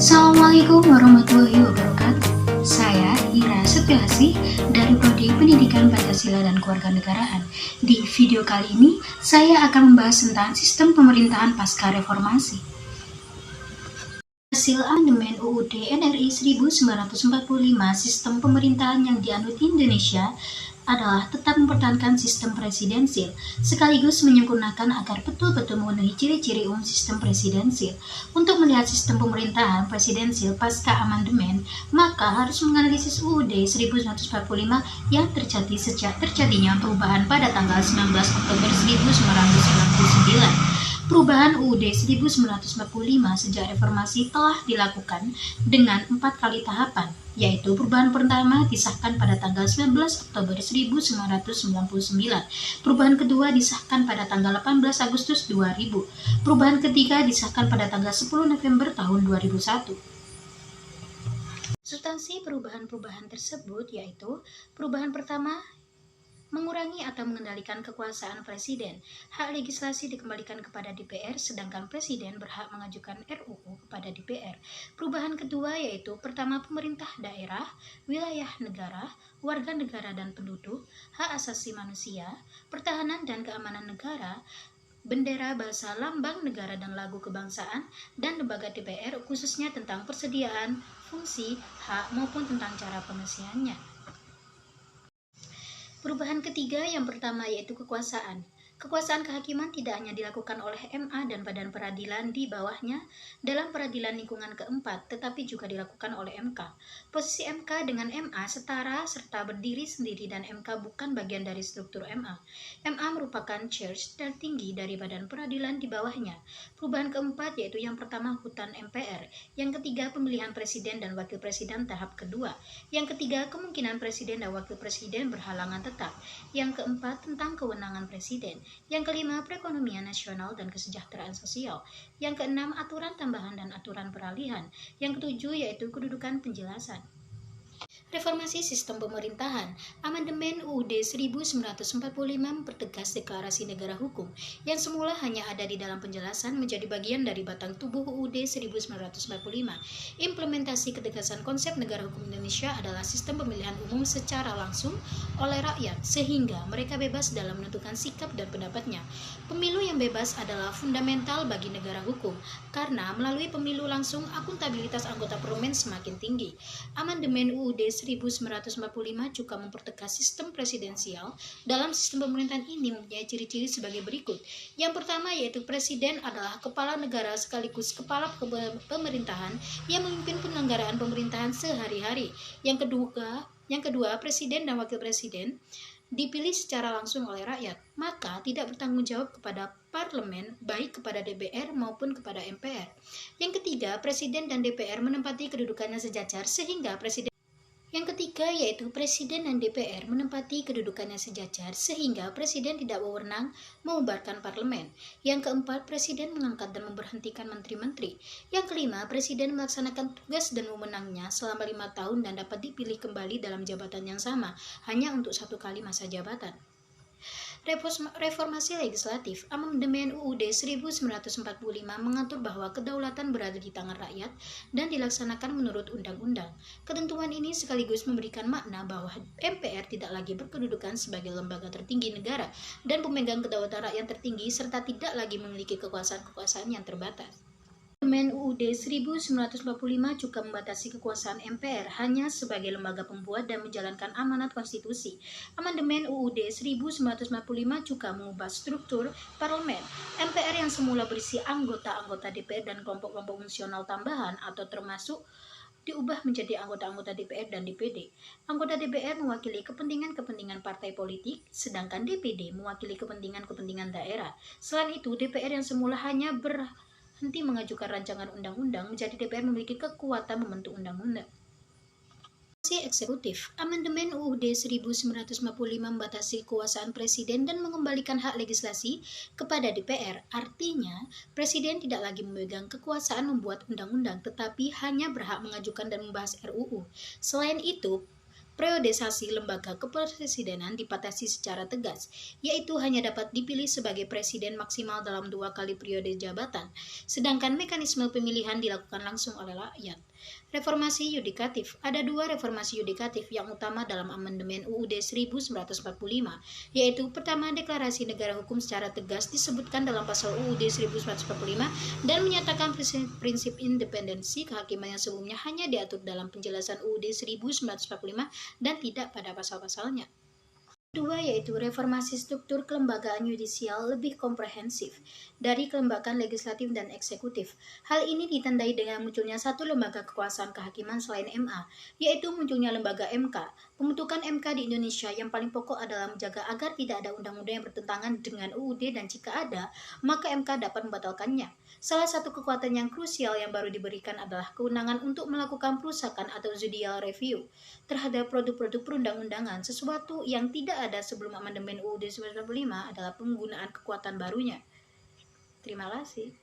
Assalamualaikum warahmatullahi wabarakatuh. Saya Ira Setiasih dari Prodi Pendidikan Pancasila dan Kewarganegaraan. Di video kali ini, saya akan membahas tentang sistem pemerintahan pasca reformasi. Hasil amandemen UUD NRI 1945, sistem pemerintahan yang dianut Indonesia adalah tetap mempertahankan sistem presidensil, sekaligus menyempurnakan agar betul-betul memenuhi ciri-ciri umum sistem presidensil. Untuk melihat sistem pemerintahan presidensil pasca amandemen, maka harus menganalisis UUD 1945 yang terjadi sejak terjadinya perubahan pada tanggal 19 Oktober 1999. Perubahan UUD 1945 sejak reformasi telah dilakukan dengan 4 kali tahapan, yaitu perubahan pertama disahkan pada tanggal 19 Oktober 1999, perubahan kedua disahkan pada tanggal 18 Agustus 2000, perubahan ketiga disahkan pada tanggal 10 November tahun 2001. Substansi perubahan-perubahan tersebut yaitu perubahan pertama, mengurangi atau mengendalikan kekuasaan presiden. Hak legislasi dikembalikan kepada DPR, sedangkan presiden berhak mengajukan RUU kepada DPR. Perubahan kedua yaitu pertama, pemerintah daerah, wilayah negara, warga negara dan penduduk, hak asasi manusia, pertahanan dan keamanan negara, bendera, bahasa, lambang negara dan lagu kebangsaan, dan lembaga DPR khususnya tentang persediaan, fungsi, hak maupun tentang cara pengisiannya. Perubahan ketiga yang pertama yaitu kekuasaan. Kekuasaan kehakiman tidak hanya dilakukan oleh MA dan badan peradilan di bawahnya dalam peradilan lingkungan keempat, tetapi juga dilakukan oleh MK. Posisi MK dengan MA setara serta berdiri sendiri dan MK bukan bagian dari struktur MA. MA merupakan charge tertinggi dari badan peradilan di bawahnya. Perubahan keempat yaitu yang pertama hutan MPR, yang ketiga pemilihan presiden dan wakil presiden tahap kedua, yang ketiga kemungkinan presiden dan wakil presiden berhalangan tetap, yang keempat tentang kewenangan presiden, yang kelima perekonomian nasional dan kesejahteraan sosial, yang keenam aturan tambahan dan aturan peralihan, yang ketujuh yaitu kedudukan penjelasan. Reformasi sistem pemerintahan. Amandemen UUD 1945 mempertegas deklarasi negara hukum yang semula hanya ada di dalam penjelasan menjadi bagian dari batang tubuh UUD 1945. Implementasi ketegasan konsep negara hukum Indonesia adalah sistem pemilihan umum secara langsung oleh rakyat sehingga mereka bebas dalam menentukan sikap dan pendapatnya. Pemilu yang bebas adalah fundamental bagi negara hukum karena melalui pemilu langsung akuntabilitas anggota parlemen semakin tinggi. Amandemen UUD 1945 juga mempertegas sistem presidensial. Dalam sistem pemerintahan ini mempunyai ciri-ciri sebagai berikut. Yang pertama yaitu presiden adalah kepala negara sekaligus kepala pemerintahan yang memimpin penyelenggaraan pemerintahan sehari-hari. Yang kedua, presiden dan wakil presiden dipilih secara langsung oleh rakyat, maka tidak bertanggung jawab kepada parlemen, baik kepada DPR maupun kepada MPR. Yang ketiga, presiden dan DPR menempati kedudukannya sejajar sehingga presiden dan DPR menempati kedudukannya sejajar sehingga presiden tidak wewenang membubarkan parlemen. Yang keempat, presiden mengangkat dan memberhentikan menteri-menteri. Yang kelima, presiden melaksanakan tugas dan wewenangnya selama 5 tahun dan dapat dipilih kembali dalam jabatan yang sama hanya untuk 1 kali masa jabatan. Reformasi legislatif. Amandemen UUD 1945 mengatur bahwa kedaulatan berada di tangan rakyat dan dilaksanakan menurut undang-undang. Ketentuan ini sekaligus memberikan makna bahwa MPR tidak lagi berkedudukan sebagai lembaga tertinggi negara dan pemegang kedaulatan rakyat tertinggi serta tidak lagi memiliki kekuasaan-kekuasaan yang terbatas. Amandemen UUD 1945 juga membatasi kekuasaan MPR hanya sebagai lembaga pembuat dan menjalankan amanat konstitusi. Amandemen UUD 1945 juga mengubah struktur parlemen. MPR yang semula berisi anggota-anggota DPR dan kelompok-kelompok fungsional tambahan atau termasuk diubah menjadi anggota-anggota DPR dan DPD. Anggota DPR mewakili kepentingan-kepentingan partai politik, sedangkan DPD mewakili kepentingan-kepentingan daerah. Selain itu, DPR yang semula hanya berhenti mengajukan rancangan undang-undang menjadi DPR memiliki kekuatan membentuk undang-undang. Eksekutif. Amandemen UUD 1945 membatasi kekuasaan presiden dan mengembalikan hak legislasi kepada DPR. Artinya, presiden tidak lagi memegang kekuasaan membuat undang-undang, tetapi hanya berhak mengajukan dan membahas RUU. Selain itu, Periodisasi lembaga kepresidenan dibatasi secara tegas, yaitu hanya dapat dipilih sebagai presiden maksimal dalam 2 kali periode jabatan, sedangkan mekanisme pemilihan dilakukan langsung oleh rakyat. Reformasi yudikatif. Ada 2 reformasi yudikatif yang utama dalam amandemen UUD 1945, yaitu pertama, deklarasi negara hukum secara tegas disebutkan dalam pasal UUD 1945 dan menyatakan prinsip independensi kehakiman yang sebelumnya hanya diatur dalam penjelasan UUD 1945 dan tidak pada pasal-pasalnya. Kedua, yaitu reformasi struktur kelembagaan yudisial lebih komprehensif dari kelembagaan legislatif dan eksekutif. Hal ini ditandai dengan munculnya satu lembaga kekuasaan kehakiman selain MA, yaitu munculnya lembaga MK. Pembentukan MK di Indonesia yang paling pokok adalah menjaga agar tidak ada undang-undang yang bertentangan dengan UUD, dan jika ada, maka MK dapat membatalkannya. Salah satu kekuatan yang krusial yang baru diberikan adalah kewenangan untuk melakukan perusakan atau judicial review terhadap produk-produk perundang-undangan, sesuatu yang tidak ada sebelum amandemen UUD 1945 adalah penggunaan kekuatan barunya. Terima kasih.